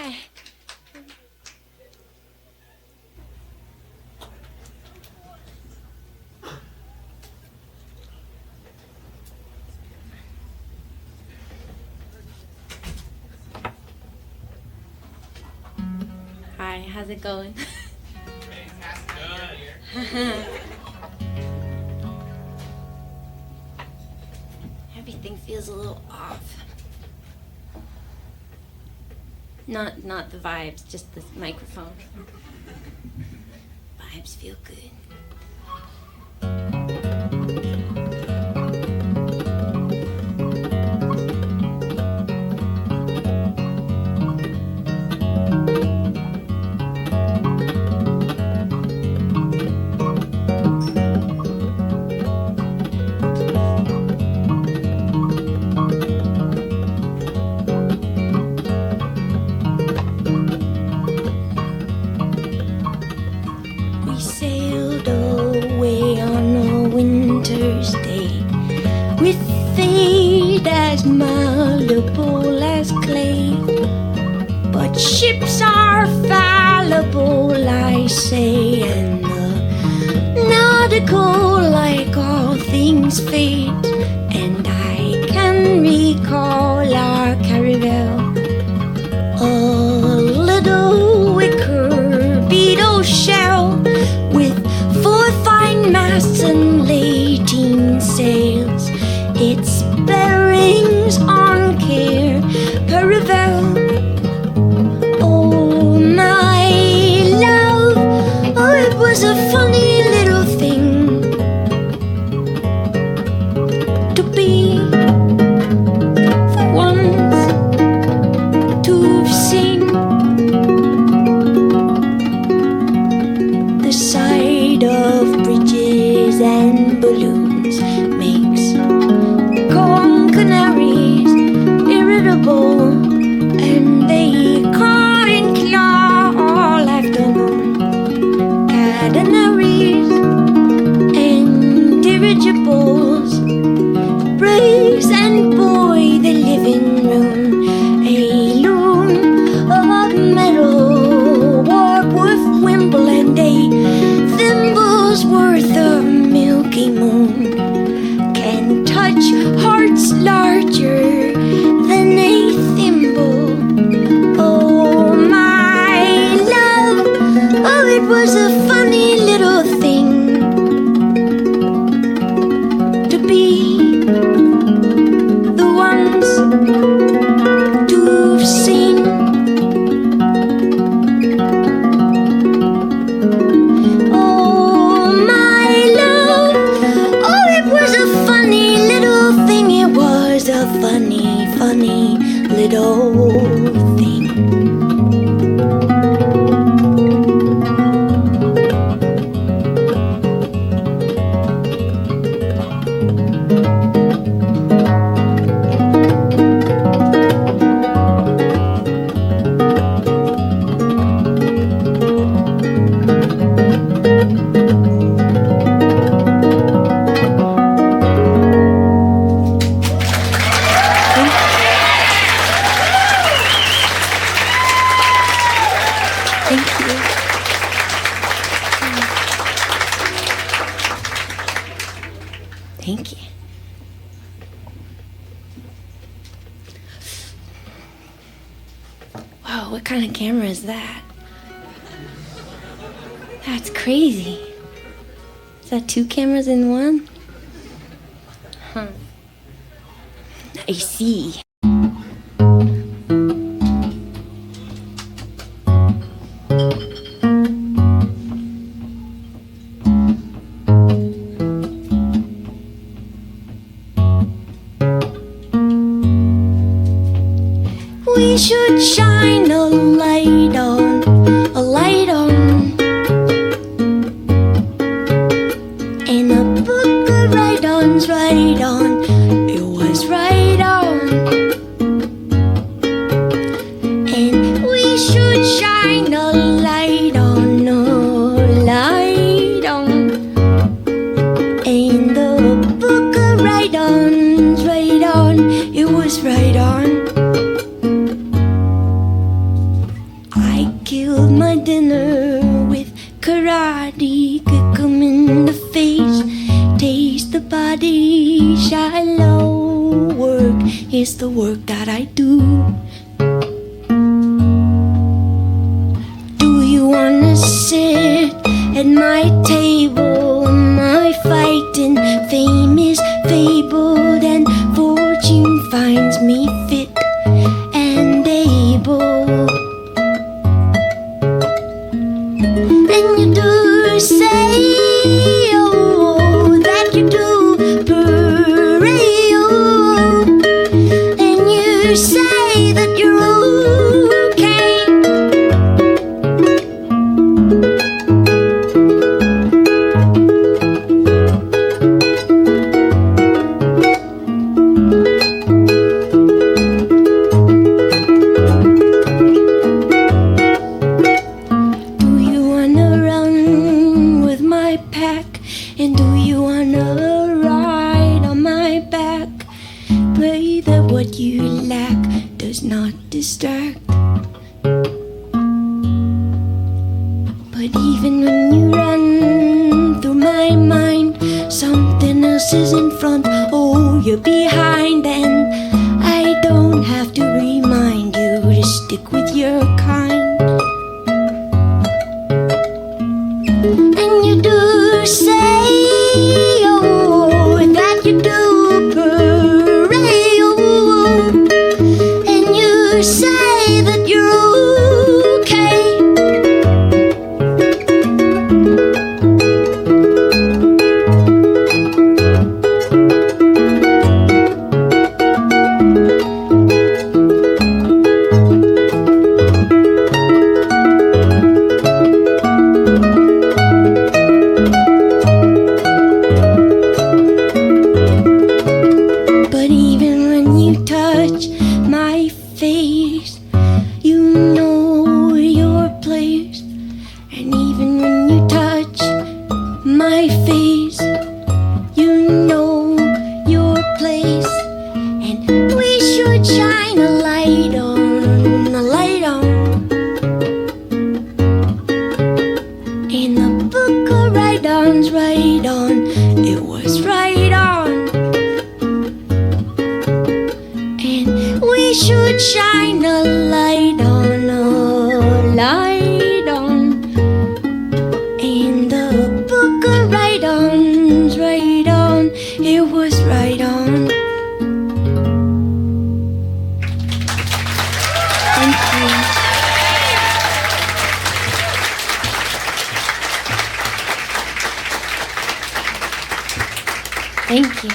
Hi. Hi, how's it going? Everything feels a little off. Not the vibes, just the microphone. Vibes feel good. We sailed away on a winter's day, with fate as malleable as clay. But ships are fallible, I say, and the nautical, like all things, fade. And I can recall our caravel, a little wicker beetle shell, with 4 fine masts and 18 sails. Its bearings on Care Paravel. Oh my love, oh it was a funny little thing to be the ones to sing. The sight of bridges and balloons makes calm canaries irritable, and they caw and claw all afternoon. Catenaries and dirigibles brace and buoy the living room. A loom of metal warp with wimble, and a thimble's worth of milky moon can touch hearts larger than a thimble. Oh my love, oh it was a funny little thing to be the ones to sing. Oh my love, oh it was a funny little thing. It was a funny, funny little thing. Thank you. Thank you. Wow, what kind of camera is that? That's crazy. Is that 2 cameras in one? Huh. I see. We should shine a light on, a light on, and a book of write-ons, right on. It was right on. And we should shine a light on, a light on, and the book of write-ons, right on. It was right on. is the work that I do. Do you wanna sit at my table? My fighting fame is fabled, and fortune finds me fit and able. And you do say, oh, that you do pray, oh, and you say that you're okay. Do you wanna run with my pack? And do you wanna ride on my back? Pray that what you lack does not distract. But even when you run through my mind, something else is in front, oh, you're behind. And I don't have to remind you to stick with your kind. And you do say, oh, that you do pray, oh, and you say that you're okay. But even when you touch my face, you know your place. And even when you touch my face, you know your place. And we should shine a light on, a light on. In the book of write-ons, right on, it was right on. And we should shine a light on, a light on. In the book of write-ons, right on, it was right on. Thank you. Thank you.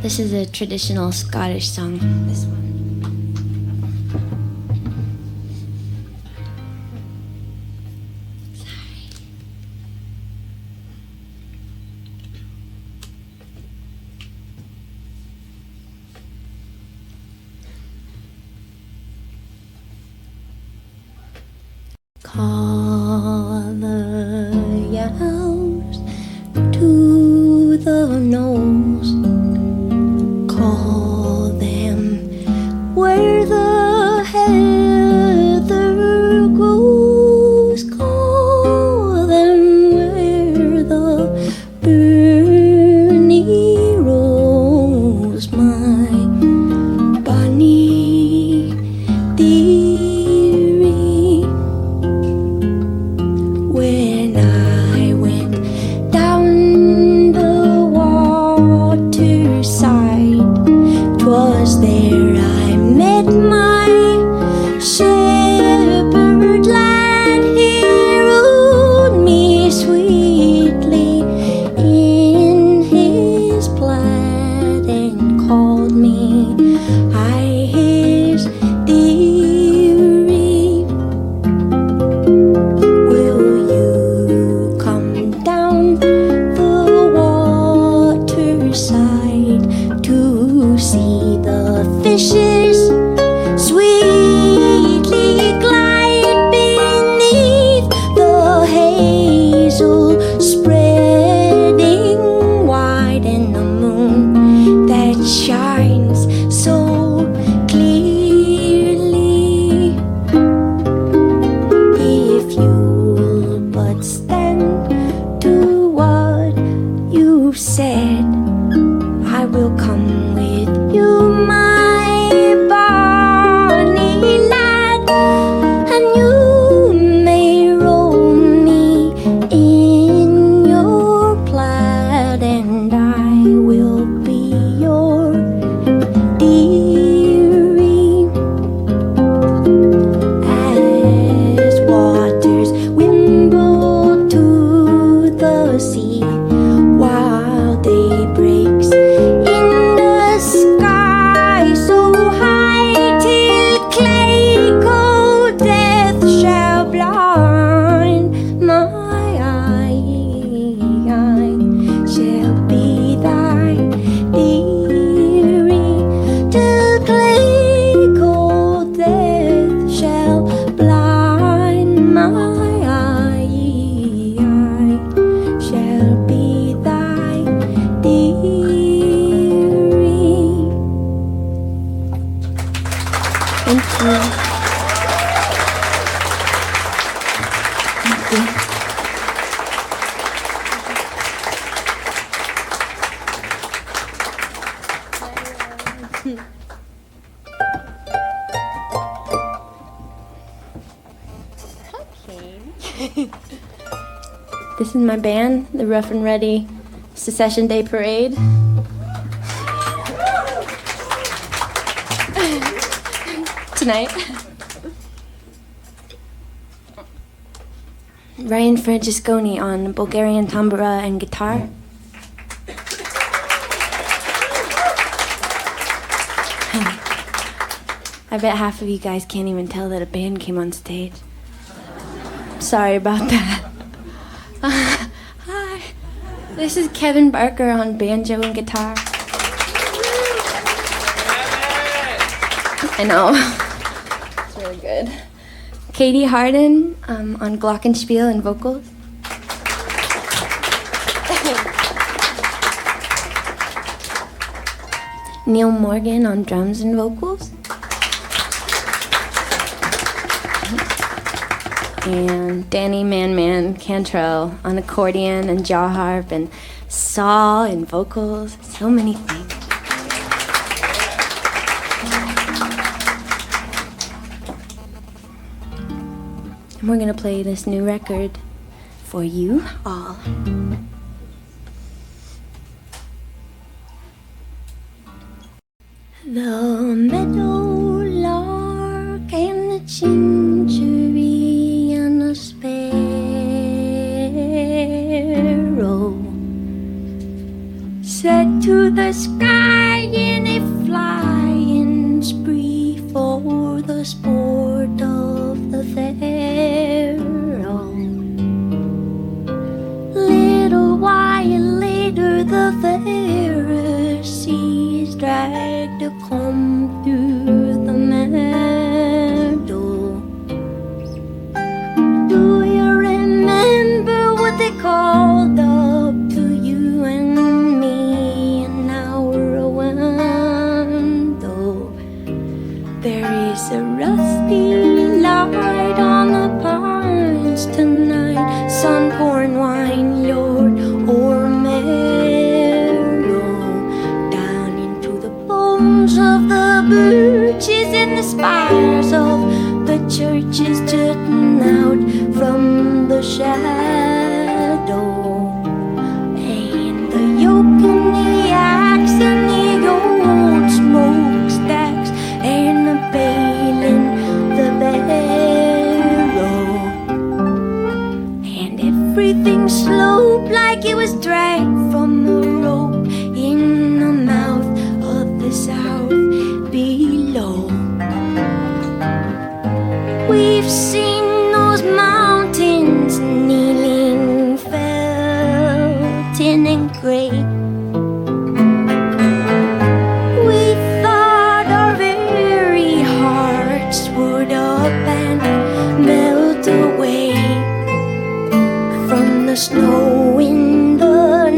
This is a traditional Scottish song, this one. Sorry. Call the Yowes to the knolls. Call them where the heather grows. Call them where the burnie rolls. My bonny dearie, when I went down the waterside, 'twas there I met my shepherd lad. He rode me sweetly in his plaid and called me I his dearie. Will you come down the waterside to see the fishes sweetly glide beneath the hazel spreading wide, and the moon that shines so clearly? If you'll but stand to what you've said, I will come with you This is my band, the Rough and Ready Secession Day Parade. Tonight. Ryan Francisconi on Bulgarian tambura and guitar. I bet half of you guys can't even tell that a band came on stage. Sorry about that. Hi. This is Kevin Barker on banjo and guitar. I know. It's really good. Katie Harden on glockenspiel and vocals. Neil Morgan on drums and vocals. And Danny Man Cantrell on accordion and jaw harp and saw and vocals. So many things. And we're gonna play this new record for you all. The meadowlark and the gingery and the sparrow set to the sky in a flying spree for the sport of the pharaoh. Little while later the Pharisees dragged a comb through the meadow. Do you remember what they called up to you and me in our window? There is a rusty light on the pines tonight, sun-pouring wine, Lord, or marrow, down into the bones of the birches and the spires of the churches jutting out from the shadow, and the yoke and the axe and the old smokestacks and the bale and the barrow, and everything sloped like it was dragged from a rope in the mouth of the south below. We've seen those mountains kneeling, felting and gray. We thought our very hearts would up and melt away from the snow in the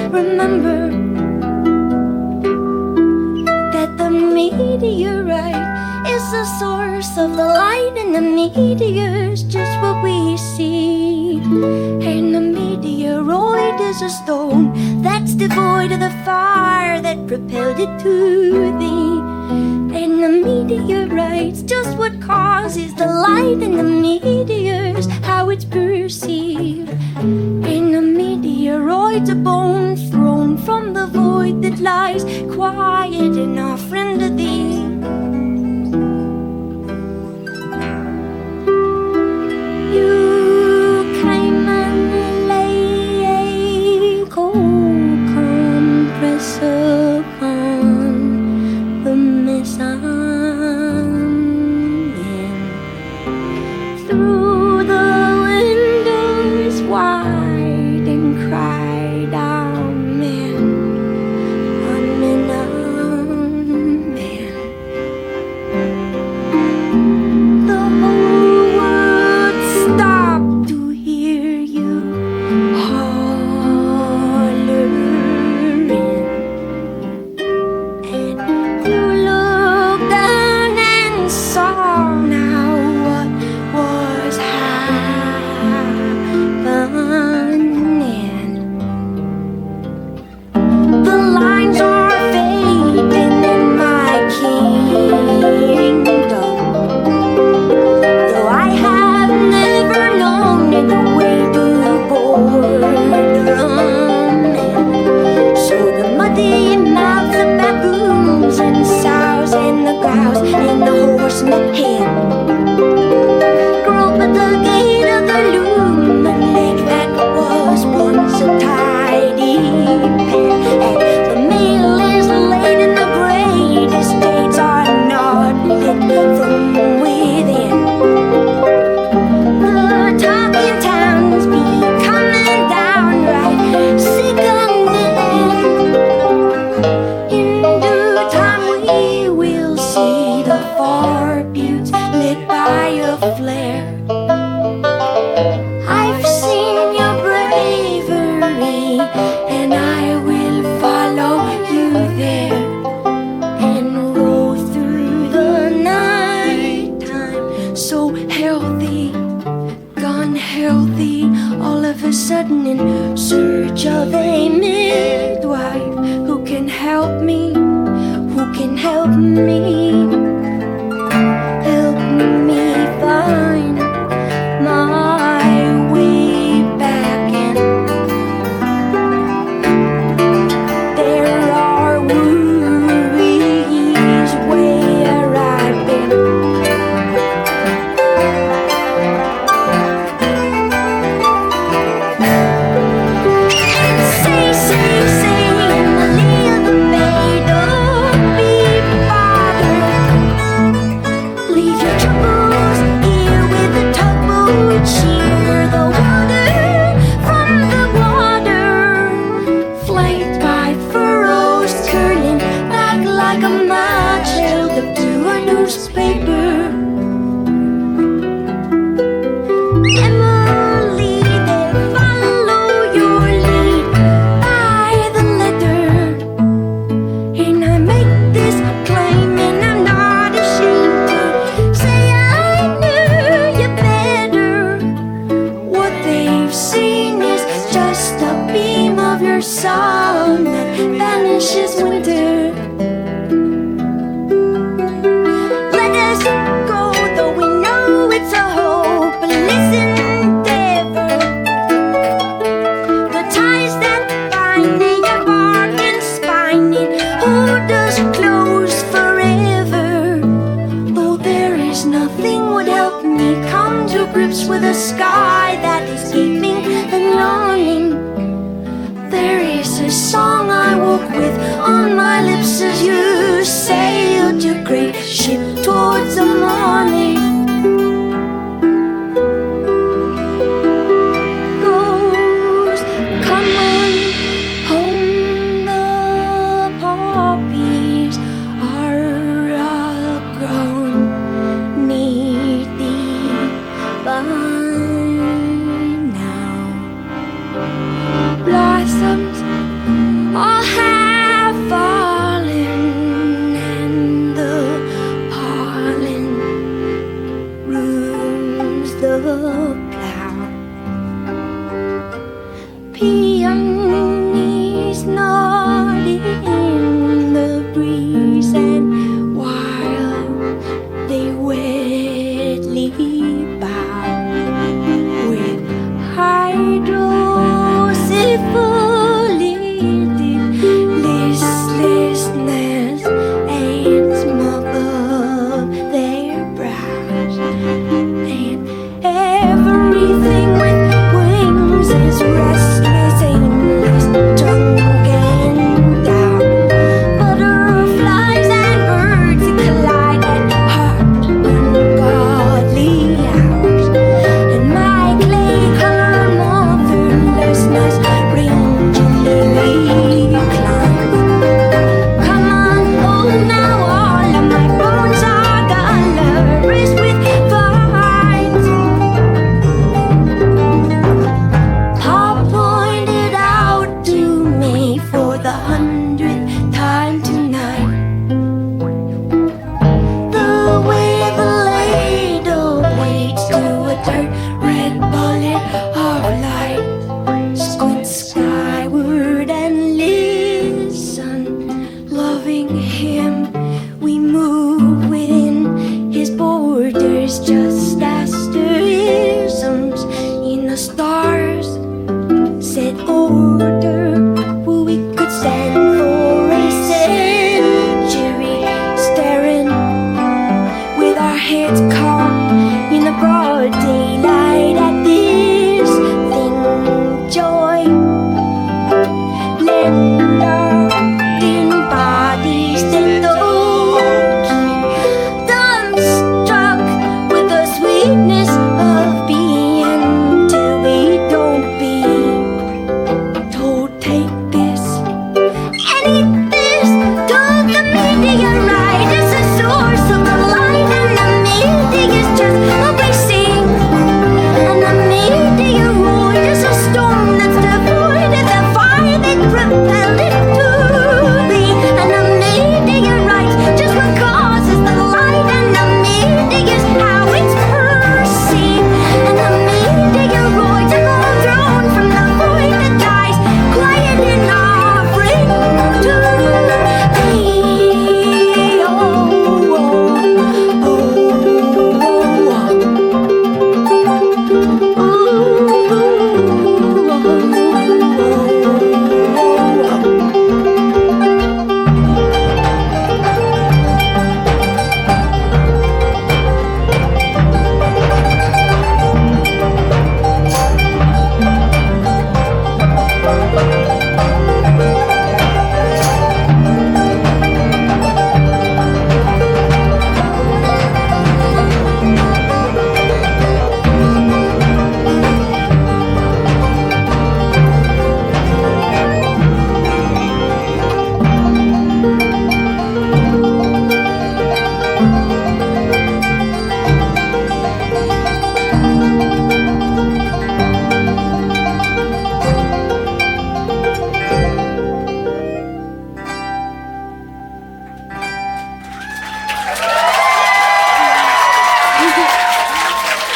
remember that the meteorite is the source of the light, and the meteor's just what we see. And the meteoroid is a stone that's devoid of the fire that propelled it to thee. And the meteorite's just what causes the light, and the meteor's how it's perceived. And the meteoroid's a bone thrown from the void that lies quiet and offering to thee. You came and lay a cold compress upon the mess I'm in. Through the windows wide and cried, Amen, Amen, Amen. The whole world stopped to hear you hollering, and you looked down and saw now what was happening. The lines are fading in my kingdom, though I have never known it the way to boredom. So the muddy mouths of baboons and sows and the grouse and the horse and the hen grope at the gate of the loom and lake that was once a tidy pen. And the mail is laid in the great estates are not lit from within. The talking towns be coming downright sickening. In due time we will see the far buttes lit by a flare. I've seen your bravery, and I will follow you there and roll through the night time. So healthy, gone healthy, all of a sudden in search of a midwife who can help me, who can help me, help me find my way back in. There are worries where I've been. Say, Emily of the Bay, don't be bothered. Leave your troubles here with the tugboat. Cheer the water from the water. Flanked by furrows curling back like a match held up to a newspaper. Emily, they follow your lead by the letter. And I make this claim, and I'm not ashamed to say I knew you better. What they've seen is just a beam of your sun that vanishes winter. Let us go, though we know it's a hopeless endeavor. The ties that bind your bargain spine, hold us close forever. Though there is nothing would help me come to grips with a sky that is keeping the longing. There is a song I woke with on my lips as you sailed your great ship towards the morning. Goes, come on home, the poppies are all grown neath the vine now. Blossoms all have fallen, and the pollen ruins the plow. Peonies nodding in the breeze, and while they wetly bow with hydrocephalic listlessness and smother their brows, and everything with wings is restless, aimless, drunk and down. Butterflies and birds collide at heart ungodly hours, and my clay-colored motherlessness rangingly reclines. Come on home now, all of my bones are colorless with vines. Pop pointed out to me for the 100th time tonight the way the ladle waits to a dirt red bullet of light. Squint skyward and listen, loving him. We move within his borders, just asterisms in the stars. Set order, well, we could stand for a century, staring with our heads caught in the broad daylight at this thing, joy. Let our thin bodies then dumbstruck with the sweetness of being till we don't be told, take this and eat this. Took the meteorite as a source of the light, and the meeting is just what we sing, and the meteoroid is a storm that's devoid of the fire that propelled it to be, and the meteorite just what causes the light, and the meeting is how it's perceived, and the meteoroids are all thrown from the void that dies quiet in offering to me. Oh, oh, oh,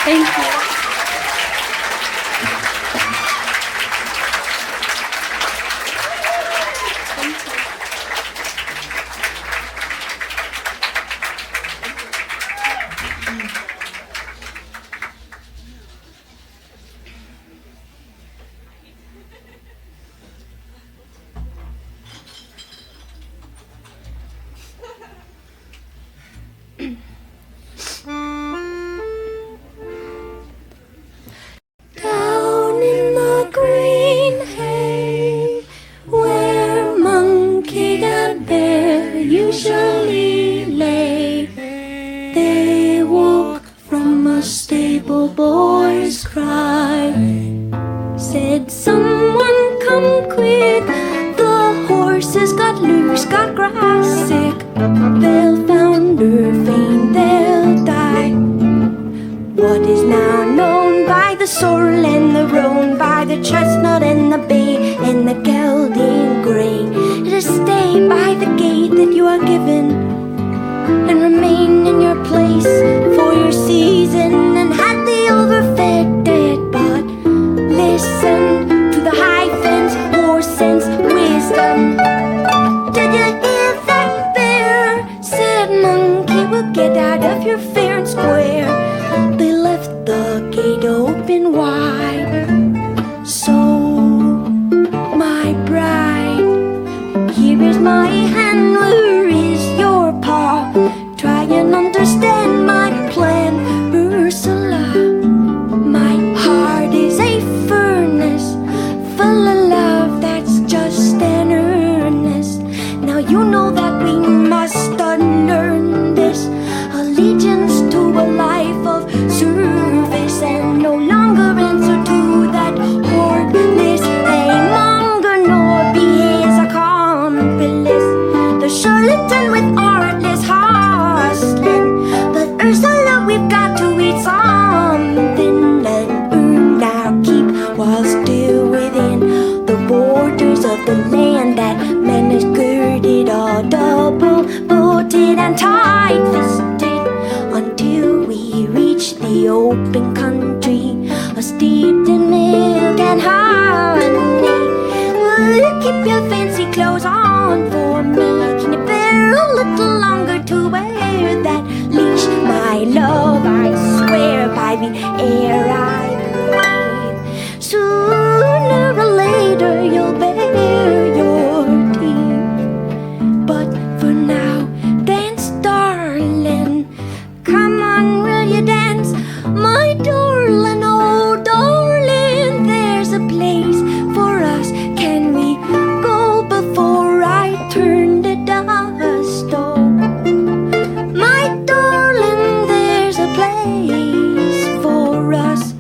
thank you. Down in the green hay, where monkey and bear usually lay, they woke from a stable boy's cry. Said, someone come quick, the horses got loose, got grass sick. They'll founder faint, they'll die. What is now known by the sorrel and the roan, by the chestnut and the bay and the gelding grey, that you are given, and remain in your place for your season, and had the overfed dead, but listen to the high fence, more sense, wisdom. Did you hear that bear? Said monkey, we'll get out of here fair and square. They left the gate open wide. So, my bride, here is my hand, where is your paw? Try and understand my plan, Ursula. My heart is a furnace full of love that's just an earnest. Now you know that we must unlearn this allegiance to a life of service, and no longer answer to that heartless monger, nor be his accomplice, the charlatan with artless hustling. But Ursula, we've got to eat something and earn our keep while still within the borders of the land that man is girded, all double-bolted and tight-fisted, until we reach the open country, steeped in milk and honey. Will you keep your fancy clothes on for me? Can you bear a little longer to wear that leash? My love, I swear by the air I breathe, sooner or later you'll bear your teeth. But for now, dance, darling. Come on, will you dance, my darling? Oh, darling, there's a place for us. Can we go before I turn to dust? Oh, my darling, there's a place for us.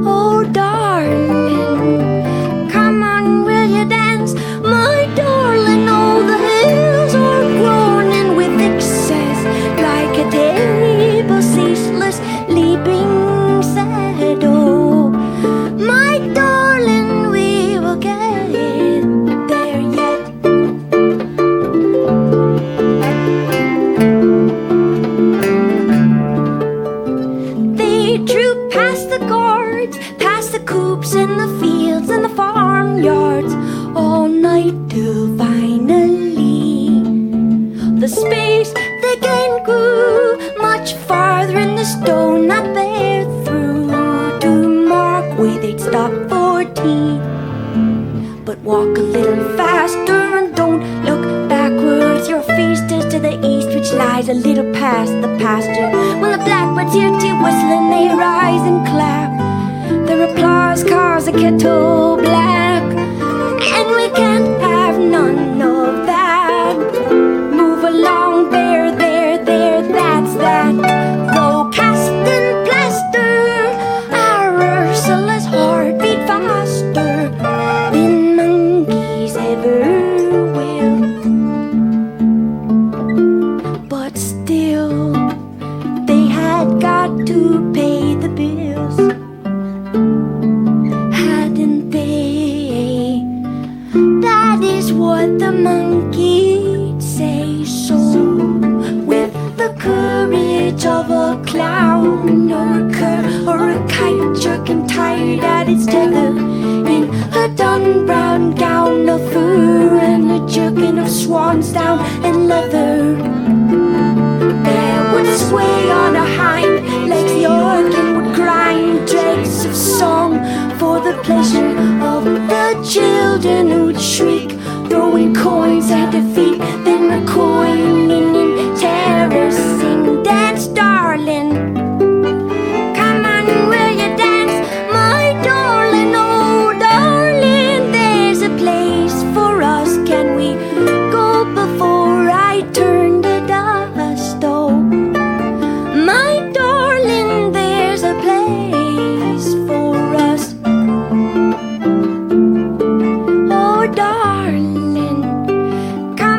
Oh, darling, come on, will you dance, my darling? Oh, the hills are groaning with excess, like a table ceaseless leaping sad. Oh, my darling, we will get there yet. They drew past the guards, past the coops and the fields and the farmyards, all night till finally the space they gained grew much farther, in the stone that they threw to mark where they'd stop for tea. But walk a little faster and don't look backwards. Your feast is to the east, which lies a little past the pasture. When the blackbirds hear tea whistling, they rise and clap. Their applause cause the kettle black, and we can't have none of that. Move along, bear, there, that's that. Though cast in plaster, our Ursula's heart beat faster than monkeys ever will. But still, they had got to pay the bills, hadn't they? That is what the monkey'd say. So, with the courage of a clown or a cur or a kite jerking tight at its tether, in her dun brown gown of fur and a jerkin of swan's down and leather, there would sway on her hind legs the organ would grind dregs of song for the pleasure of the children who'd shriek, throwing coins at her feet, then recoiling in terror, sing, dance, darling. Come on, will you dance, my darling? Oh, darling, there's a place for us. Can we go before I turn to dust? Oh, my darling, there's a place for us. Oh, darling, come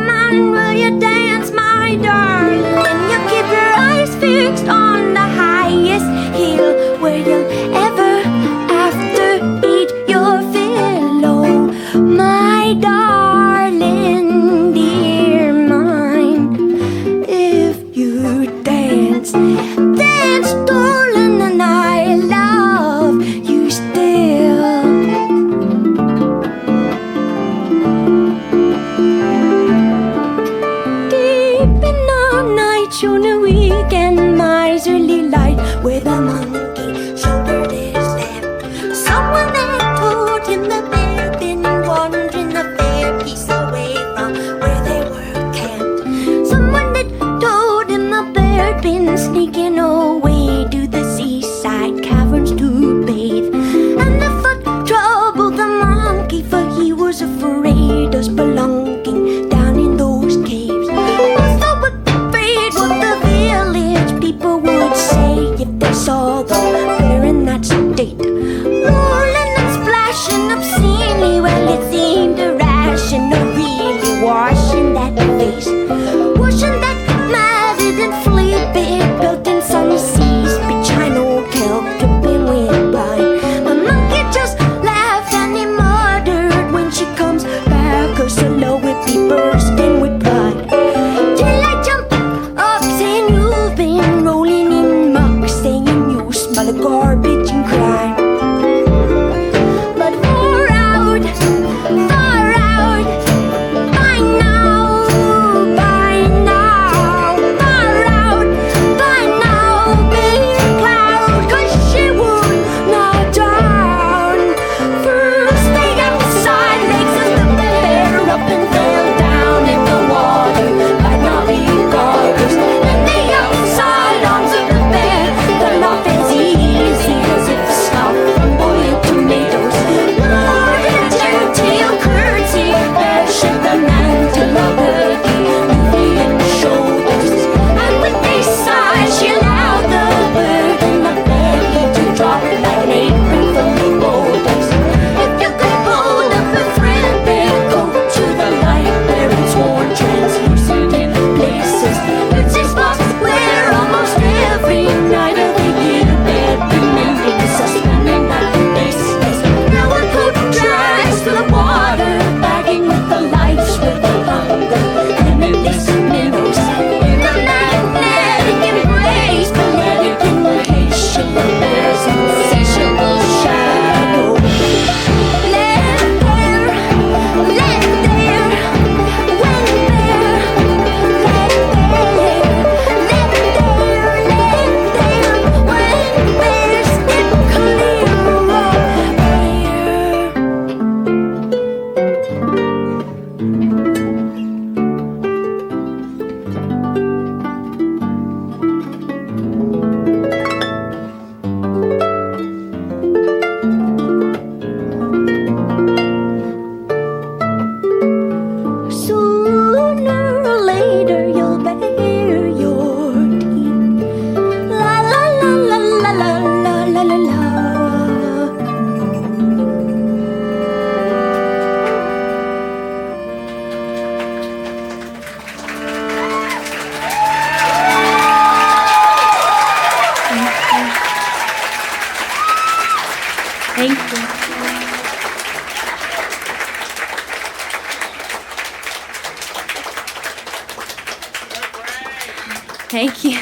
Thank you.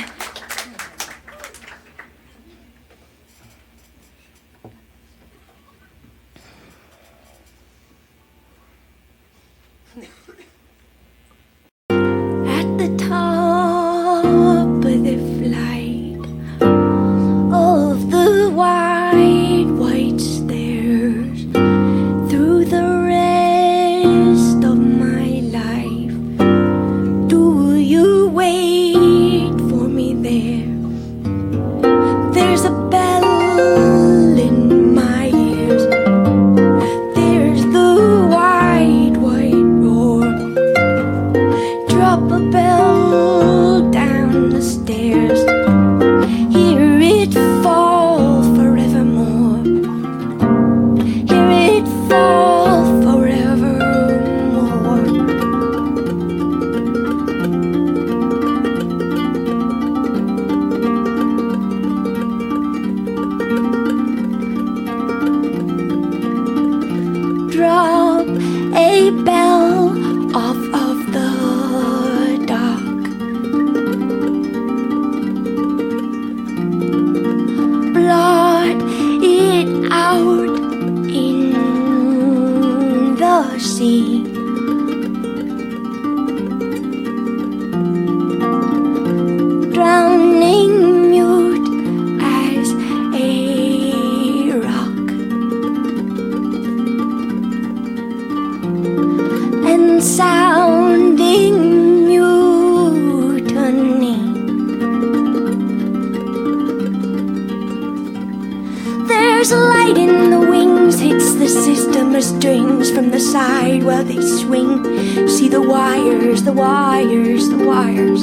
At the top of the flight of the wide, white stairs, through the rest of my life, do you wait for me there? There's a bell in my ears. There's the wide, white roar. Drop a bell down the stairs. Hear it fall forevermore. Hear it fall forevermore. Drop a bell off of the dock. Blot it out in the sea. Drowning mute as a rock, and sounding mutiny. There's light in the wings, hits the system of strings from the side while they swing. See the wires, the wires, the wires.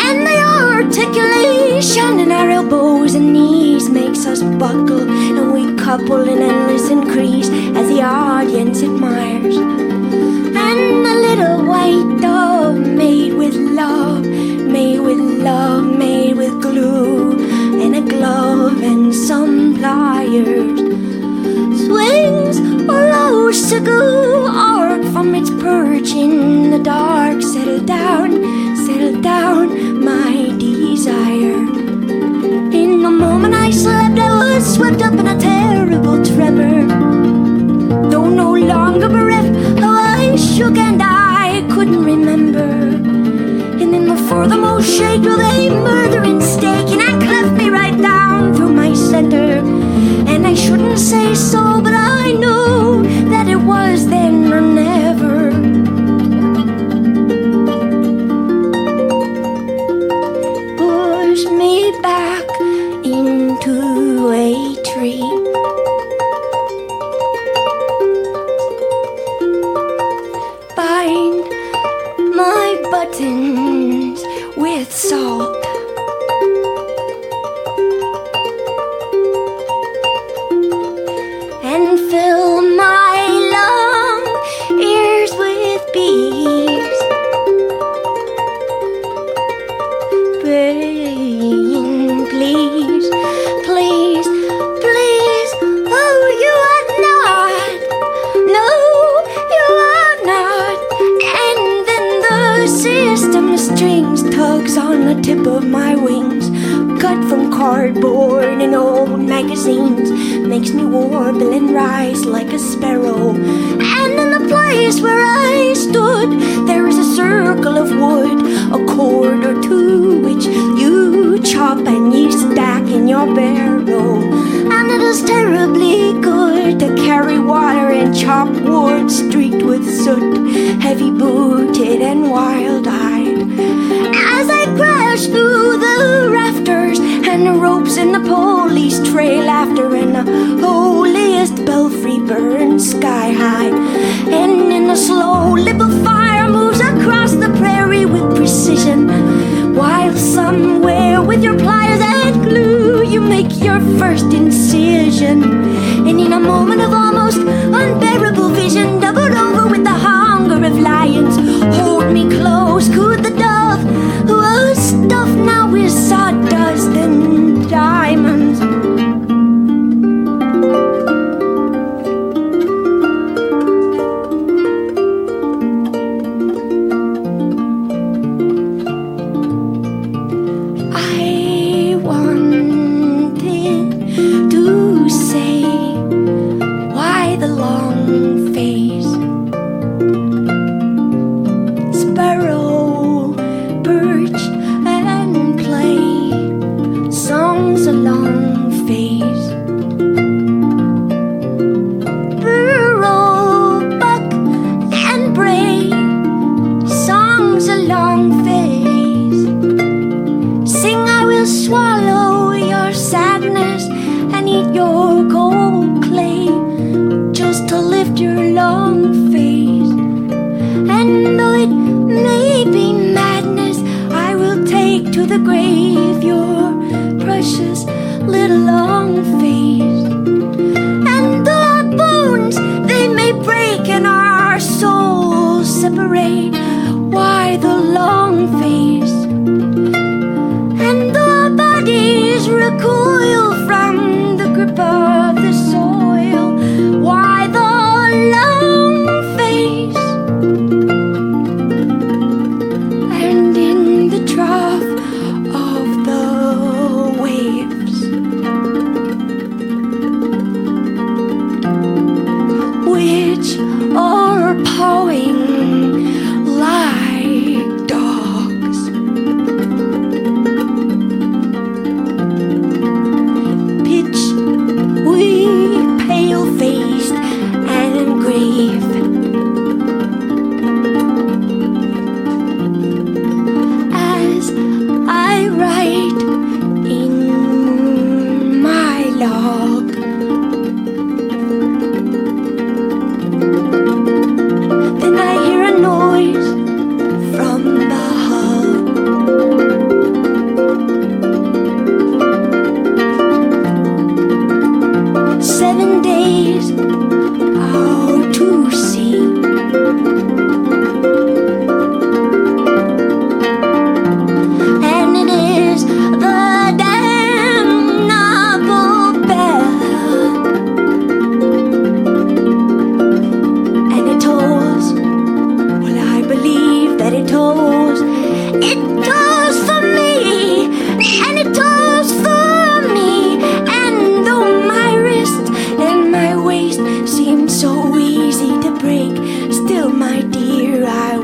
And the articulation in our elbows and knees makes us buckle, and we couple in endless increase as the audience admires. And a little white dove made with love, made with love, made with glue, and a glove and some pliers, swings a low sickle arc from its perch in the dark. Settle down, my desire. In the moment I slept, I was swept up in a terrible tremor. Though no longer bereft, how I shook and I couldn't remember. And in the furthermost shake, will they murder and staking and cleft me right down through my center. And I shouldn't say so, but I know that it was then or never. Push me back into a tree. Bind my buttons with salt. And fill my long ears with bees. Praying, please, please, please. Oh, you are not. No, you are not. And then the system strings tugs on the tip of my wings, cut from cardboard and old magazines, makes me warble and rise like a sparrow. And in the place where I stood, there is a circle of wood, a cord or two, which you chop and you stack in your barrel. And it is terribly good to carry water and chop wood streaked with soot, heavy booted and wild-eyed. As I crash through the rafters and the ropes in the police trail after, and the holiest belfry burns sky high, and in the slow lip of fire moves across the prairie with precision, while somewhere with your pliers and glue you make your first incision. And in a moment of almost unbearable vision, doubled over with the hunger of lions, hold me close, cooed the dove, who was stuffed now with sawdust and diamonds.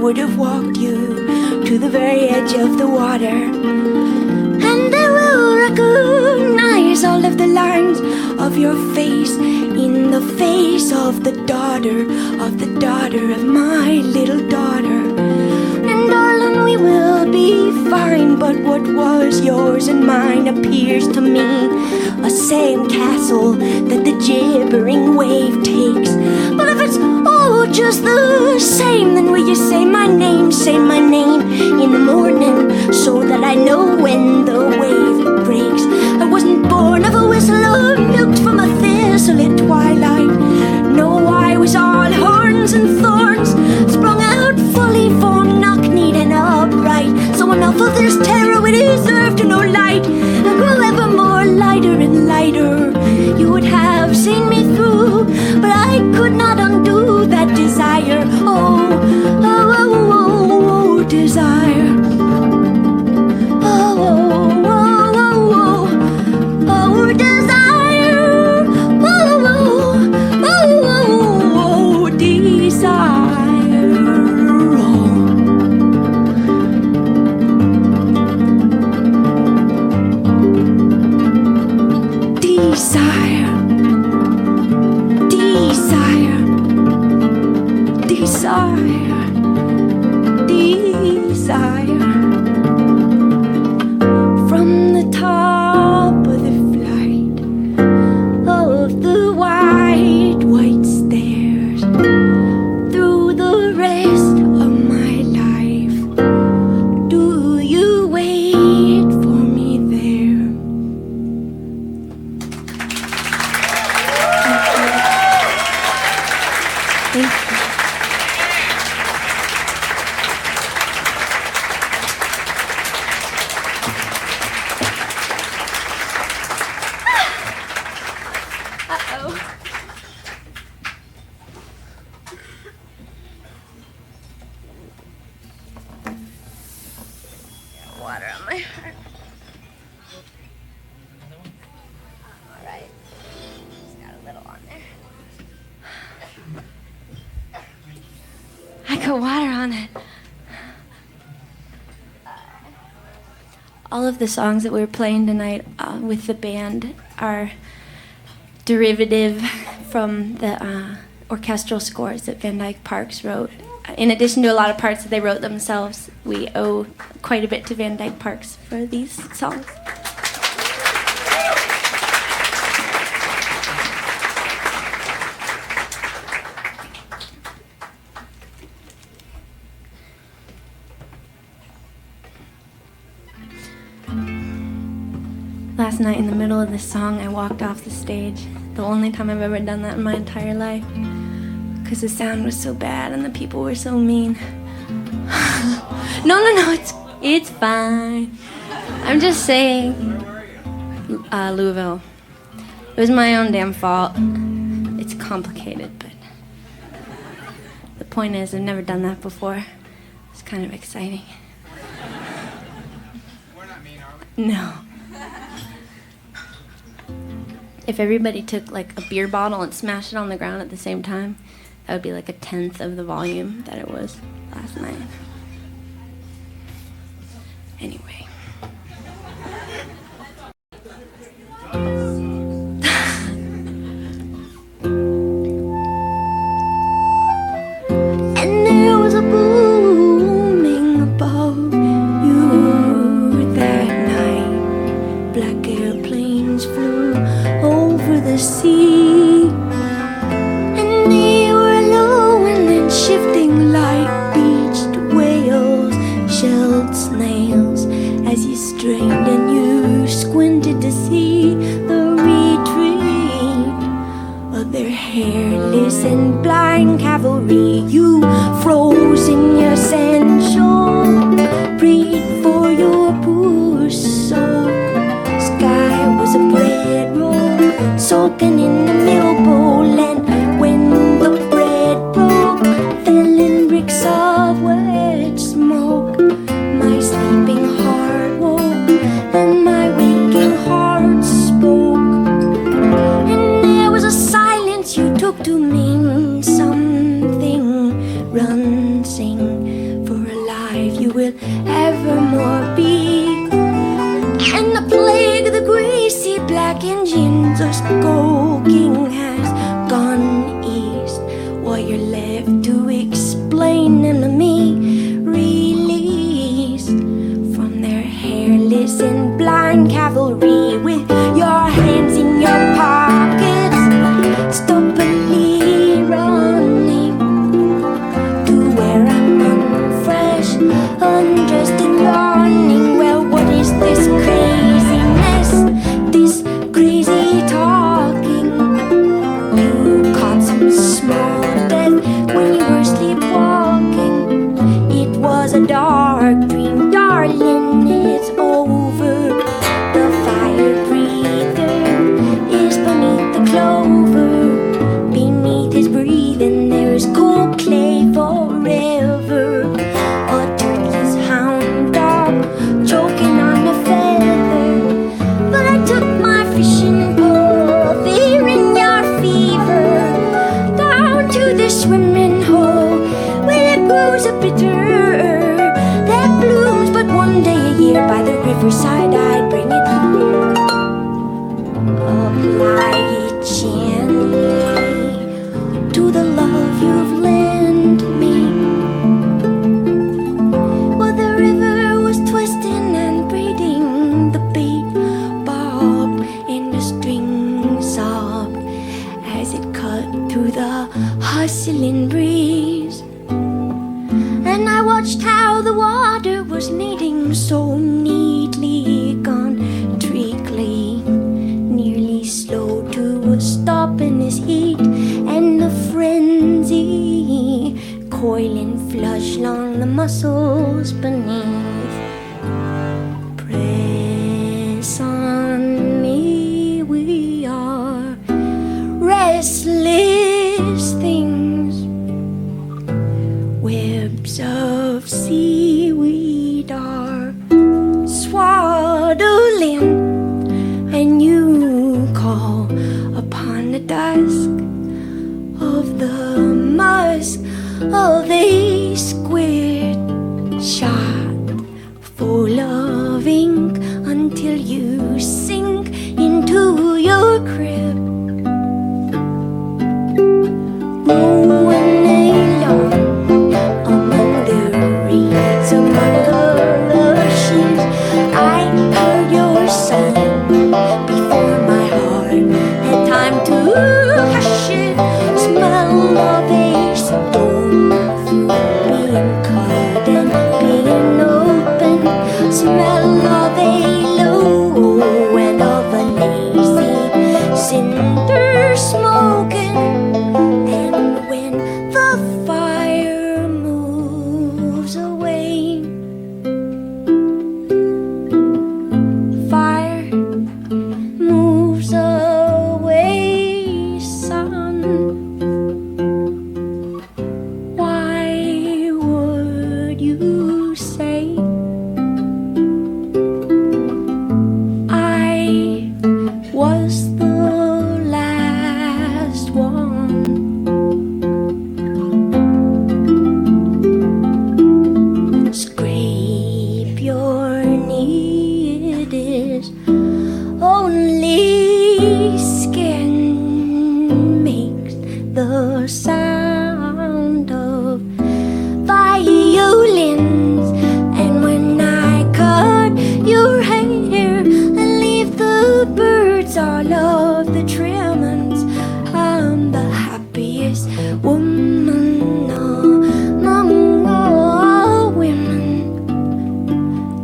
would have walked you to the very edge of the water. And I will recognize all of the lines of your face in the face of the daughter of my little daughter. And darling, we will be fine, but what was yours and mine appears to me a sandcastle that the gibbering wave takes. But if it's all just the same, then will you say my name in the morning, so that I know when the wave breaks? I wasn't born of a whistle or milked from a thistle at twilight. No, I was all horns and thorns, sprung out fully formed, knock-kneed and upright. So enough of this terror, we deserve to know light, and grow ever more lighter and lighter. You would have seen me through, but I could not undo that desire. Oh, oh, oh, oh, oh, desire. Oh, oh, oh, oh, oh, oh, desire. Oh, oh, oh, oh, oh, desire. Desire, desire, desire, desire. From the top of the flight of the white, white stairs, through the rest of my life, do you wait for me there? Thank you. Uh-oh. Water on my heart. All right. Just got a little on there. I got water on it. All of the songs that we were playing tonight with the band are derivative from the orchestral scores that Van Dyke Parks wrote. In addition to a lot of parts that they wrote themselves, we owe quite a bit to Van Dyke Parks for these songs. Last night in the middle of this song, I walked off the stage. The only time I've ever done that in my entire life. Because the sound was so bad and the people were so mean. No, it's fine. I'm just saying. Louisville. It was my own damn fault. It's complicated, but the point is I've never done that before. It's kind of exciting. We're not mean, are we? No. If everybody took like a beer bottle and smashed it on the ground at the same time, that would be like 1/10 of the volume that it was last night. Anyway. And there was a booming above you that night. Black airplanes flew over the sea, and they were low and then shifting like beached whales, shelled snails, as you strained and you squinted to see the retreat of their hairless and blind cavalry. You froze in your sandshore, prayed for your poor soul. Sky was a bread roll, soaking in the mill bowl, and when the bread broke, fell in bricks of wet smoke. My sleeping heart woke, and my waking heart spoke. And there was a silence you took to mean something. Run, sing evermore be. And the plague of the greasy black engines are skulking has gone east. While you're left to explain them to me, released from their hairless and blind cavalry, with your hands in your pockets, stupidly running to where I'm unfresh, undressed and yawning. Well, what is this craziness, this crazy talking? You caught some small death when you were sleepwalking. It was a dark dream, darling, it's over. The fire breather is beneath the clover. Beneath his breathing there is cold clay forever. A toothless hound dog choking on a feather. But I took my fishing pole, fearing your fever, down to the swimming hole where it grows a bitter that blooms but one day a year. By the riverside I'd bring it here, apply it gently to the love you've lent me. Well, the river was twisting and braiding, the bait bobbed and the string sobbed as it cut through the hustling breeze. And I watched how the water was kneading so neatly, gone treacly, nearly slow to a stop in this heat and the frenzy, coiling flush along the muscles beneath. Press on me, we are restless things, webs of seaweed are swaddling, and you call upon the dusk of the musk of a squid shot full of ink until you sink into your crib. Rolling along among the reeds, among the rushes, I heard your sigh before my heart had time to hush it. Smell of a stone fruit being cut and being open, smell of a low and of a lazy cinder smoking. And when the fire moves away, fire moves away, son, why would you say I was the last one? Scrape your knee, it is only skin makes the sound of violins. And when I cut your hair and leave the birds all of the trimmings, I'm the happiest woman among all women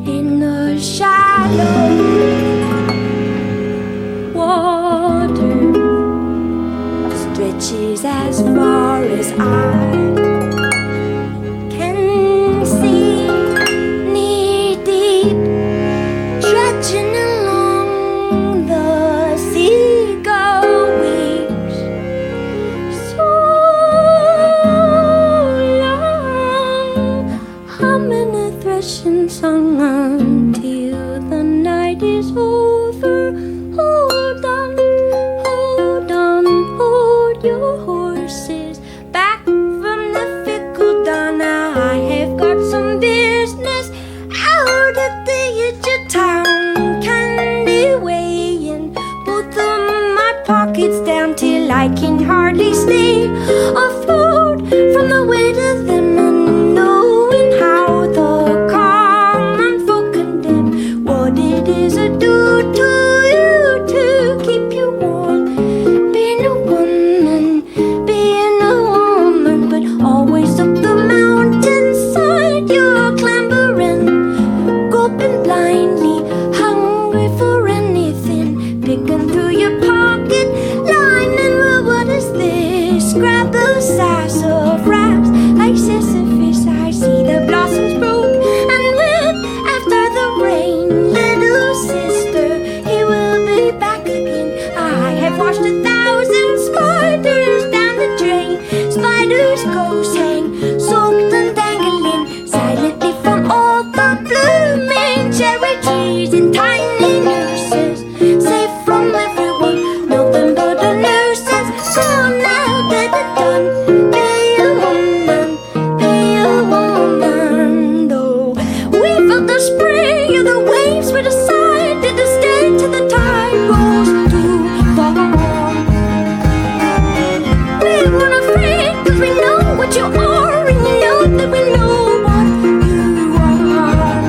in the shallow water stretches as far as I can see, knee deep, trudging along the seagull weeps. So long, humming a threshing song until the night is over. Hold on, hold on, hold your horses back from the fickle dawn. I have got some business sassafras, like Sisyphus, I see the blossoms broke and red after the rain. Little sister, he will be back again. I have watched 1,000 spiders down the drain. Spiders go saying, soaked and dangling silently from all the blooming cherry trees in tiny nooses, safe from everyone, nothing but a nuisance. So now that it's done, be a woman, though. We felt the spray of the waves with a sigh, did the stay till the tide goes too far. We weren't afraid, 'cause we know what you are, and you know that we know what you are.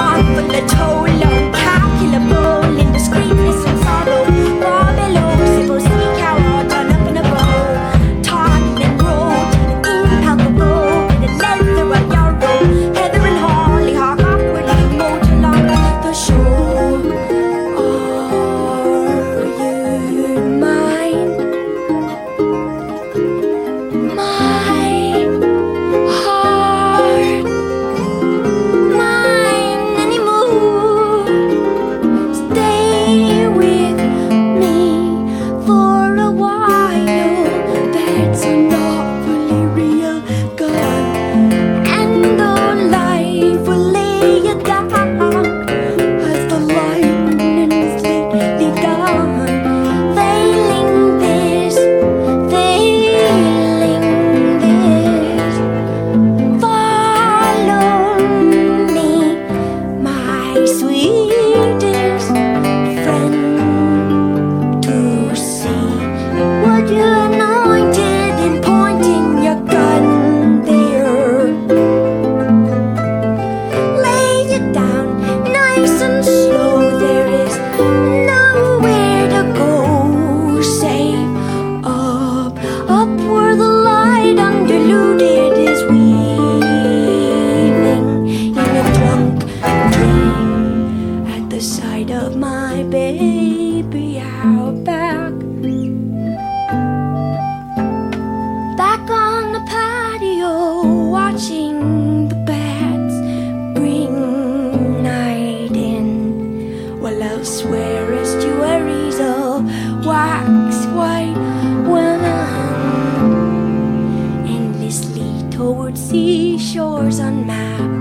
On for the toll, uncalculable, indiscreetness and sorrow. Far below, simple sea cow all done up in a bow. Taut and rolled, impalpable, the leather of yarrow. Heather and hollyhock awkwardly mowed along the shore. Are you mine? My heart, mine anymore. Stay with me for a while. That's an awfully real gun, and though life will lay you down as the lightning is lately gone. Failing this, follow me, my sweetest friend, to see what you anointed in pointing your gun there. Lay it down nice and slow, there is nowhere to go save up where the light undiluted is weaving in a drunk dream at the sight of my baby out back on the patio, watching the bats bring night in, while elsewhere estuaries of wax white wound endlessly toward seashores unmapped.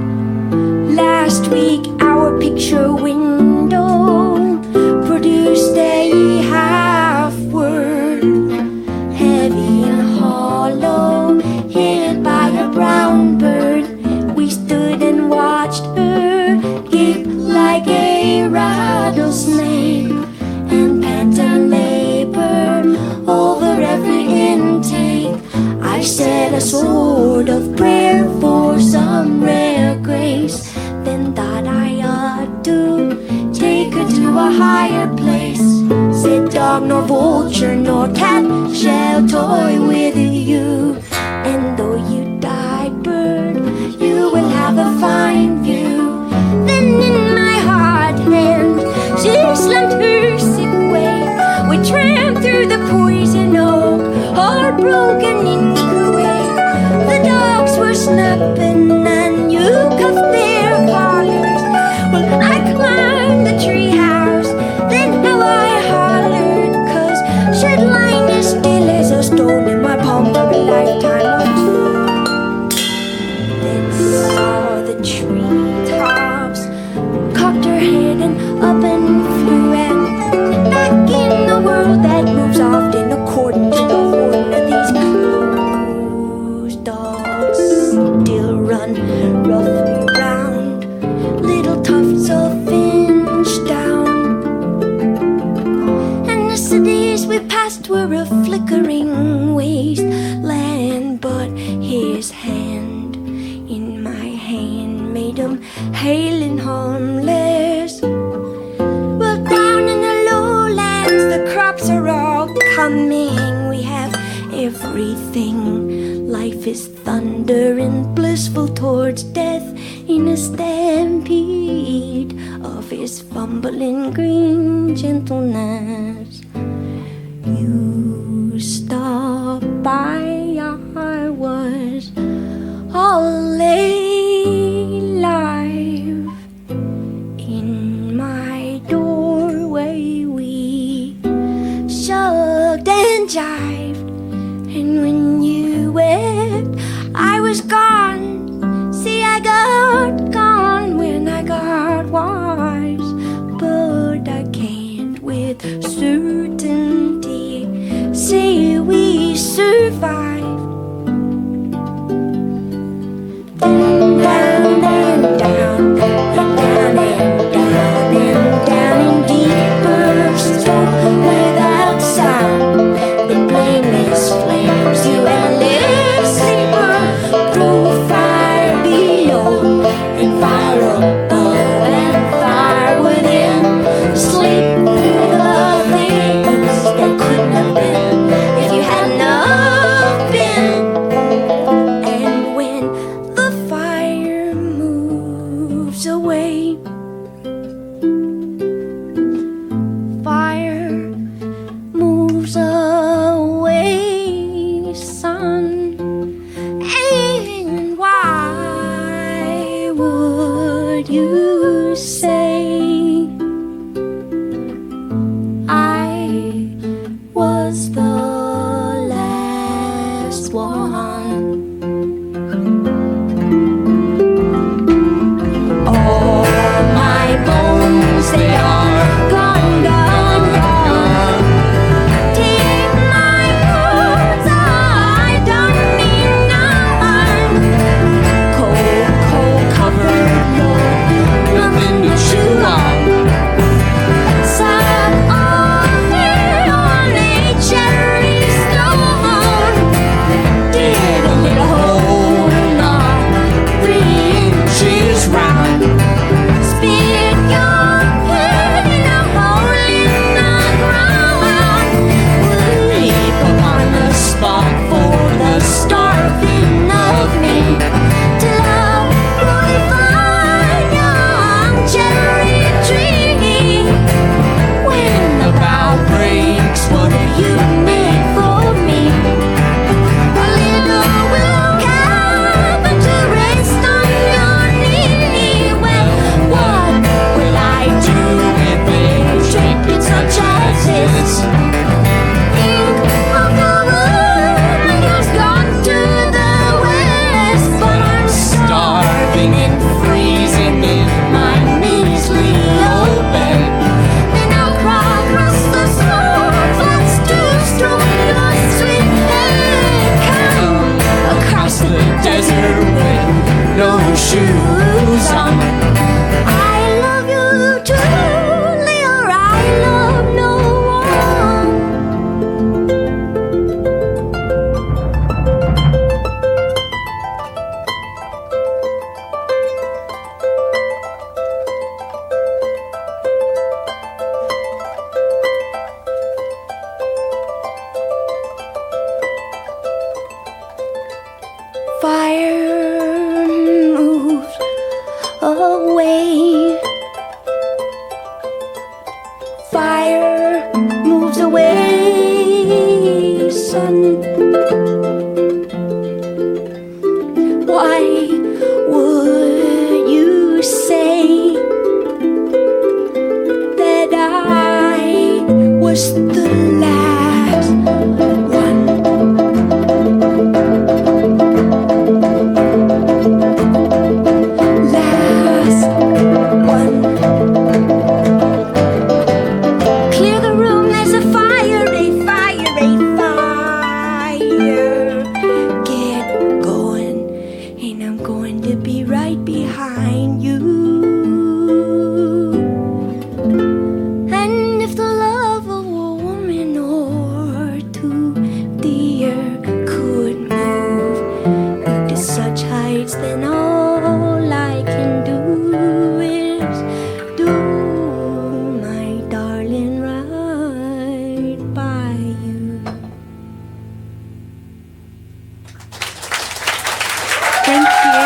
Last week our picture window produced a half word, heavy and hollow, hid by a brown bird. We stood and watched her gape like a rattlesnake and pant and labor over every intake. I said a sort of prayer for some rare grace, then thought I ought to take her to a higher place. Said dog nor vulture nor cat shall toy with you, and though you die, bird, you will have a fine view. Then in my hard hand she slumped her sick way. We tramped through the poison oak, heartbroken in Kuwait. The dogs were snapping and you cuffed their collars. Well, I climbed the treehouse, then how I hollered, 'cause she'd lying as still as a stone in my palm for a lifetime or two. Then saw the treetops, cocked her head and up and flew, and back in the world that moves often according to the horn of these closed dogs still run roughly round little tufts of finch down. And the cities we passed were a flickering wasteland, but his hand in my hand made him hale and harmless. Well, down in the lowlands the crops are all coming. We have everything. Life is thunder and blissful towards death in a stampede of his fumbling green gentleness. You start survived. And when you went, I was gone. See, I got gone when I got wise. But I can't with certainty say we survived. Down, down, and down, and down, and down, and down in deeper smoke without sound. The blameless flames, you endless sleeper, through fire below and fire above and fire within. Sleep through the things that couldn't have been if you hadn't have been. And when the fire moves away, fire moves away, son. And why would you say I was the last one? All my bones, they are gone, gone, gone. Take my words, I don't mean no harm. Cold, cold covered, Lord, nothing to chew on. Sat on it on a cherry stone. Did a little hole not 3 inches round. Spit your head in a hole in the ground. Would leap upon the spot for the starving of me, till I would find young cherry tree. When the bough breaks, what have you made for me? A little willow cabin to rest on your knee. Well, what will I do with a trinket such as this? Think of the woman who's gone to the west, but I'm starving and freezing in my measly old bed. Then I'll crawl across the snowflakes to stroke your sweet head. Come across the desert with no shoes on. I love you truly, or I love no one. Fire moves away. Fire moves away, son. Why would you say that I was the last one? Last one. Clear the room, there's a fire, a fire, a fire. Get going, and I'm going to be right behind you. And if the love of a woman or two, dear, could move you to such heights, then all I can do is do my darling right by you. Thank you.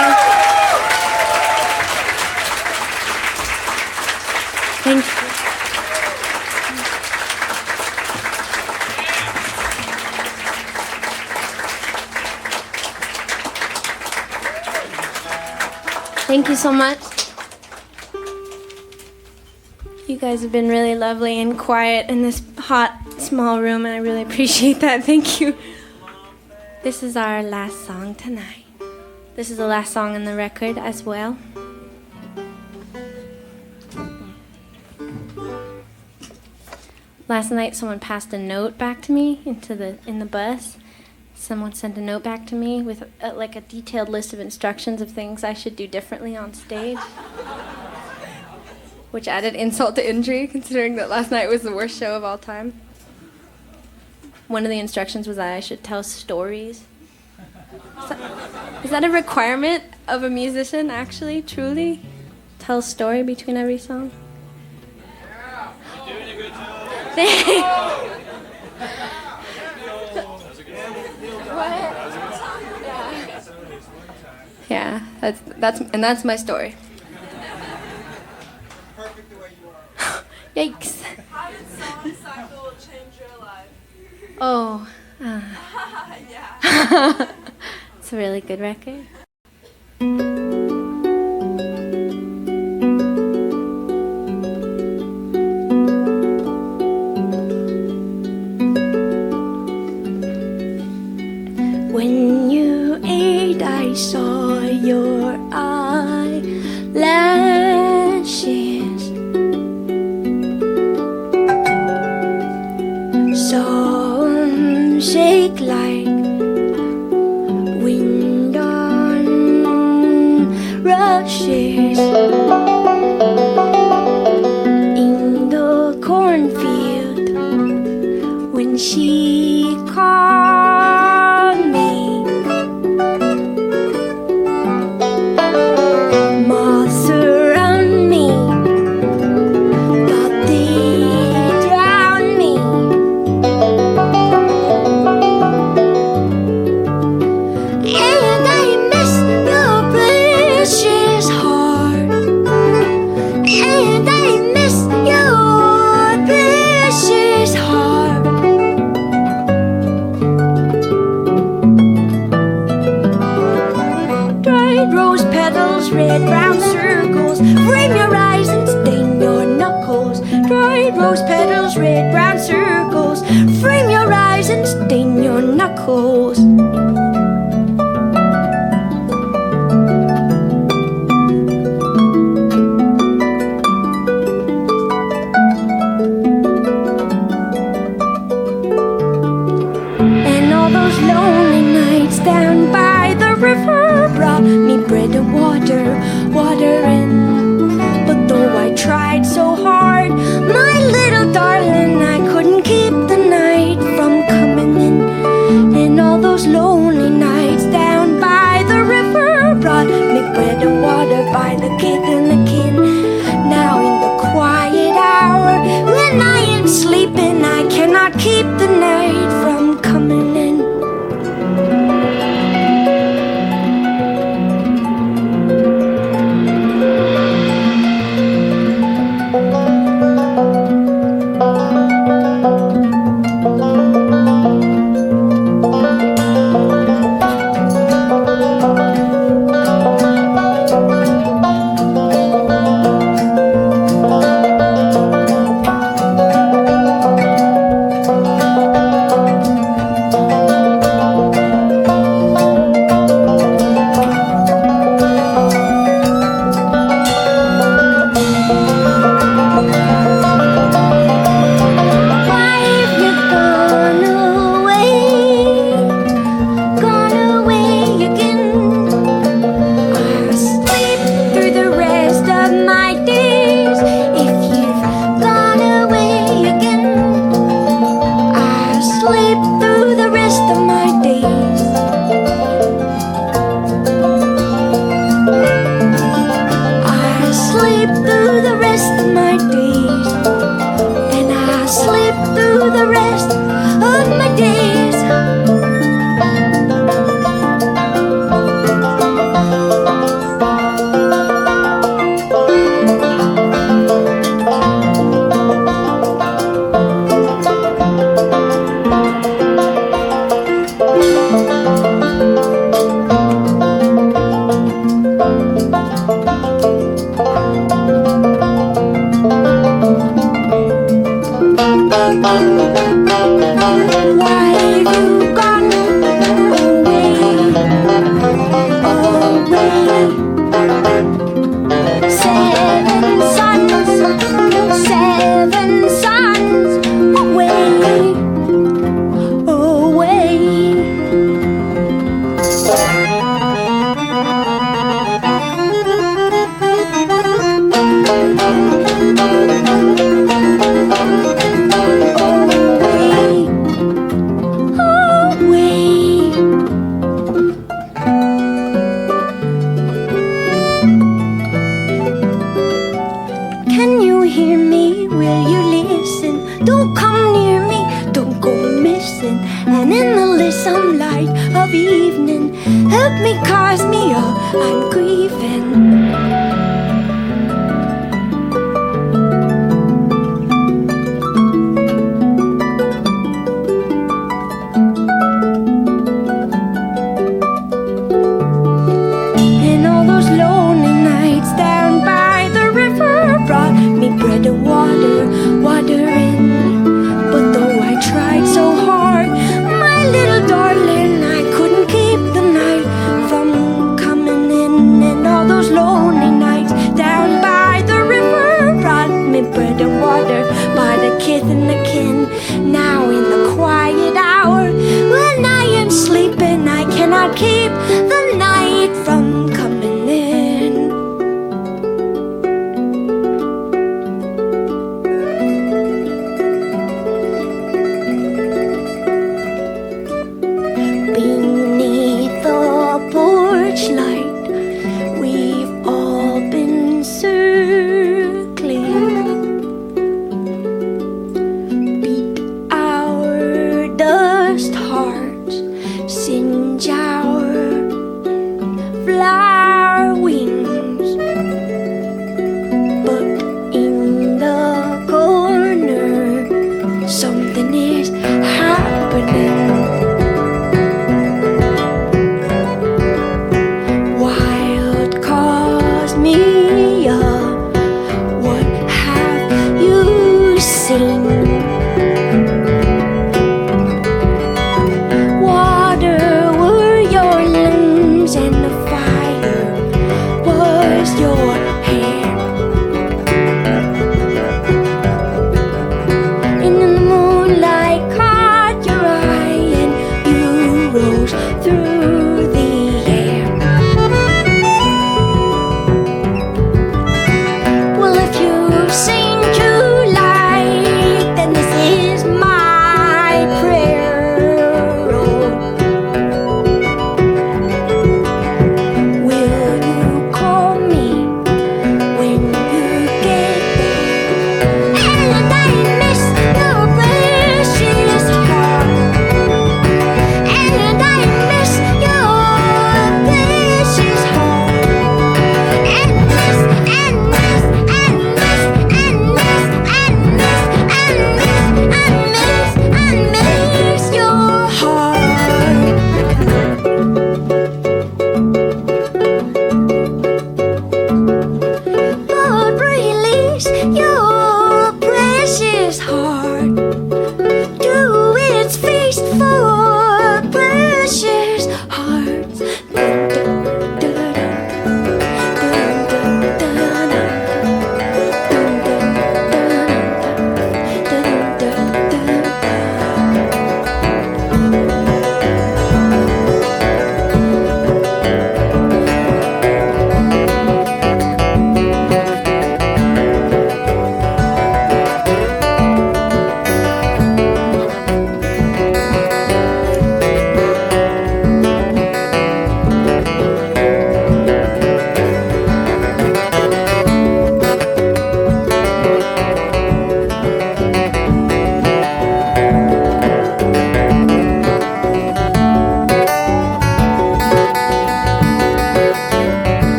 Thank you. Thank you so much. You guys have been really lovely and quiet in this hot small room, and I really appreciate that. Thank you. This is our last song tonight. This is the last song on the record as well. Last night, someone passed a note back to me in the bus. Someone sent a note back to me with like a detailed list of instructions of things I should do differently on stage, which added insult to injury, considering that last night was the worst show of all time. One of the instructions was that I should tell stories. Is that a requirement of a musician, actually, truly? Tell a story between every song? You're doing a good job. Yeah, that's my story. Perfect the way you are. Yikes. How did Song Cycle change your life? Oh. Yeah. It's a really good record. When you ate, I saw your eyelashes. Some shake like wind on rushes in the cornfield when she called me. Moths around me thought they'd drown me. And I miss your precious heart. And I miss your precious heart. Dried rose petals, red brown circles, frame your eyes and stain your knuckles. Dried rose petals, red brown circles, frame your eyes and stain your knuckles. And all those lonely nights down by the river brought me bread and water, and but though I tried so hard, my little darling, I couldn't keep the night from coming in. And all those lonely me Cosmia, I'm grieving. And all those lonely nights down by the river brought me bread and water in. But though I tried so hard, my little darling, I couldn't keep the night from coming in. And all those lonely nights down by the river brought me bread and water by the kith and the kin. Now in the quiet hour, when I am sleeping, I cannot keep the night from coming in. Beneath the porch light, we've all been circling. Beat our dust hearts, singe our fly.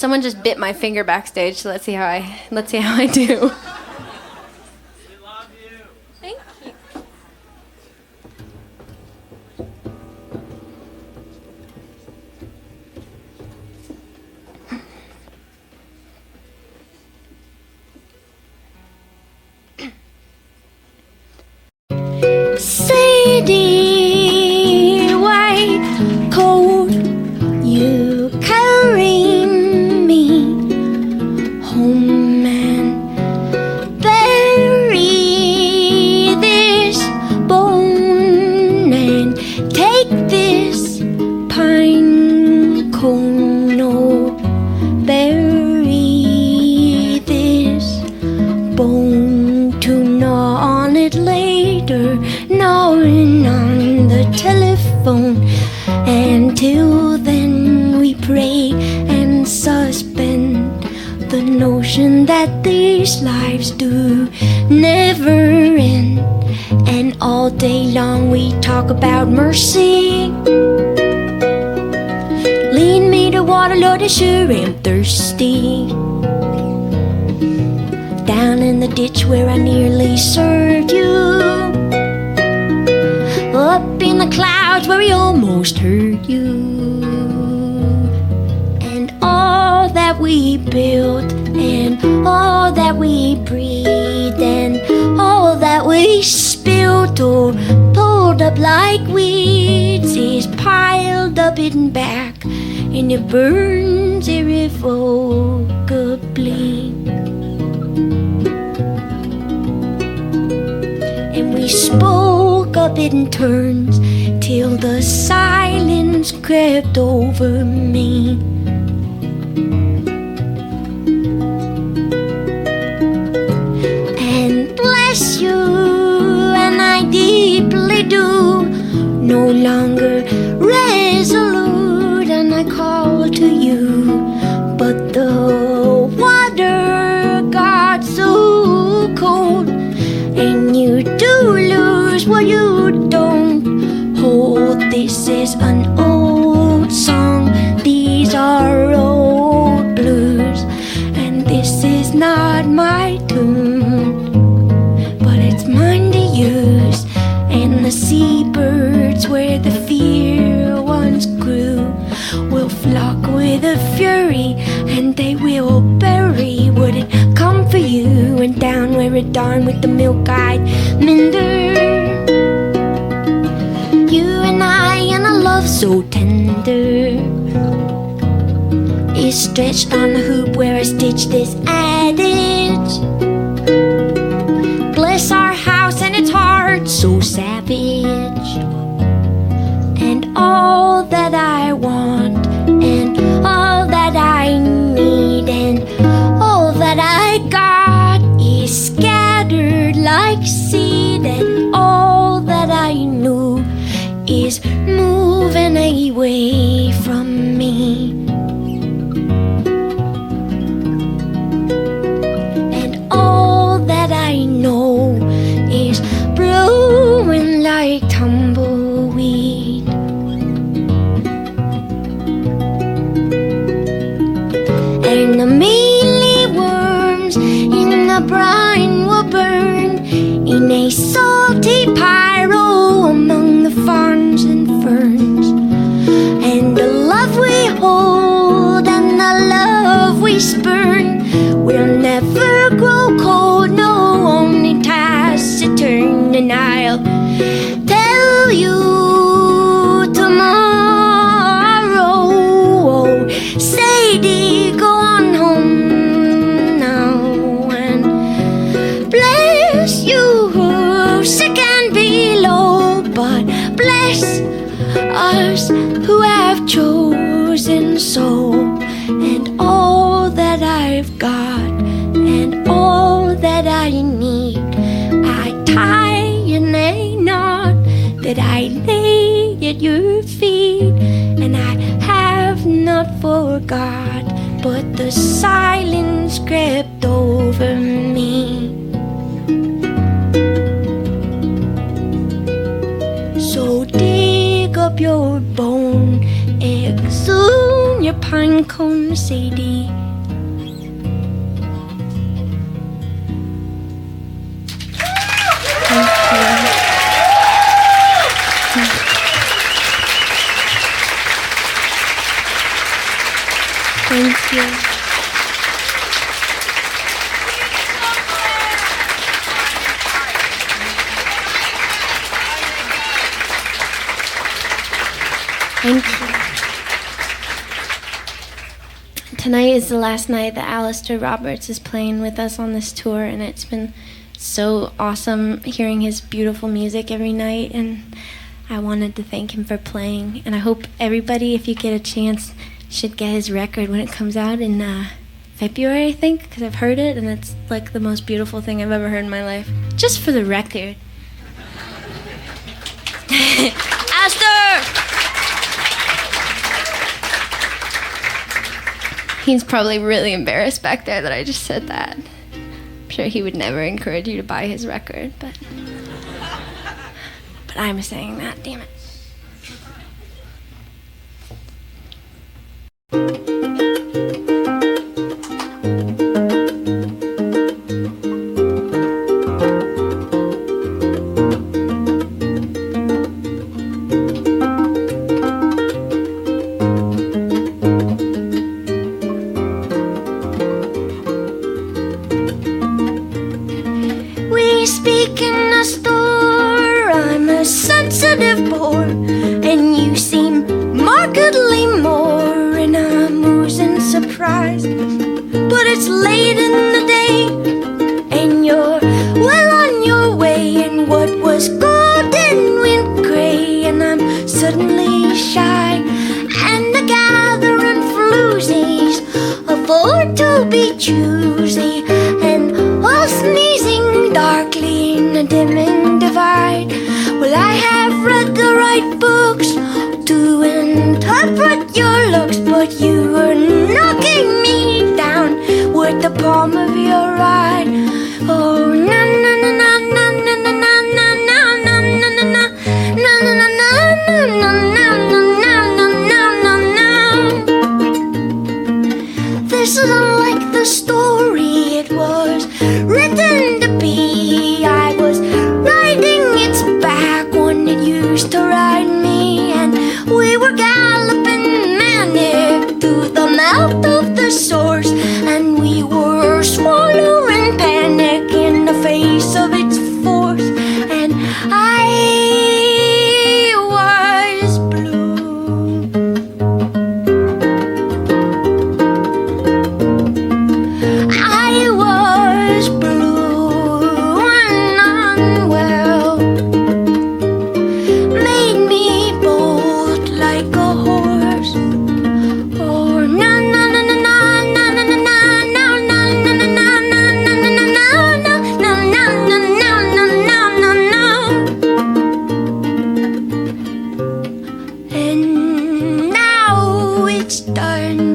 Someone just bit my finger backstage, so let's see how I do. Thank you. Sadie, white coat, you carry me home and bury this bone and take this pine cone. Oh, bury this bone to gnaw on it later, gnawing on the telephone. Until then we pray and suspend the notion that these lives do never end. And all day long we talk about mercy. Lead me to water, Lord, I sure am thirsty. Down in the ditch where I nearly served you. Up in the clouds where we almost hurt you. And all that we built, and all that we breathed, and all that we spilled or pulled up like weeds is piled up in back, and it burns irrevocably. And we spoke up in turns till the silence crept over me. And bless you, and I deeply do, no longer resolute, and I call to you, but the water got so cold. And you do lose what you don't hold. This is an old song, these are old blues, and this is not my tune, but it's mine to use. And the seabirds where the fear once grew will flock with a fury, and they will bury what it come for you. And down where it darn with the milk-eyed minder, you and I and a love so tender is stretched on the hoop where I stitch this adage. Bless our house and its heart so savage. And all that I want, and all that I need, and all that I got is scattered like seed. And all that I knew is moving away from me. And all that I know is brewing like tumbleweed. And the mealy worms in the brine will burn in a salty pyro among the farms and ferns. And the love we hold and the love we spurn will never grow cold, no, only taciturn. And I'll tell you tomorrow, oh, Sadie, go on home now, and bless you, sick and below, but bless us who have chosen so. And all that I've got, and all that I need, I tie in a knot that I lay at your feet. And I have not forgot, but the silence crept over me. So dig up your bone, exhume on your pine cone, Sadie. Thank you. Thank you. Tonight is the last night that Alistair Roberts is playing with us on this tour, and it's been so awesome hearing his beautiful music every night, and I wanted to thank him for playing. And I hope everybody, if you get a chance, should get his record when it comes out in February, I think, because I've heard it, and it's like the most beautiful thing I've ever heard in my life. Just for the record. Alistair! He's probably really embarrassed back there that I just said that. I'm sure he would never encourage you to buy his record, but I'm saying that, damn it. We speak in a store, I'm a sensitive boy, and you seem markedly more, and I'm oozing surprise. But it's late in the day, and you're well on your way, and what was golden went gray, and I'm suddenly shy, and a gathering floozies afford to be choosy, and all sneezing darkly in a dimming divide. Well, I have read the right books to interpret your looks, but you were knocking me down with the palm of your eye. Oh, na na na na na na na na na na na na na na na na na. This isn't like the story it was written to be. I was riding its back when it used to ride me, and we were galloping manic through the mouth of the source, and we were swallowing panic in the face of its force, and I was blue. I was blue and unwell, made me bolt like a horse. Oh, na na na na na na na na na na na na na and now it's done.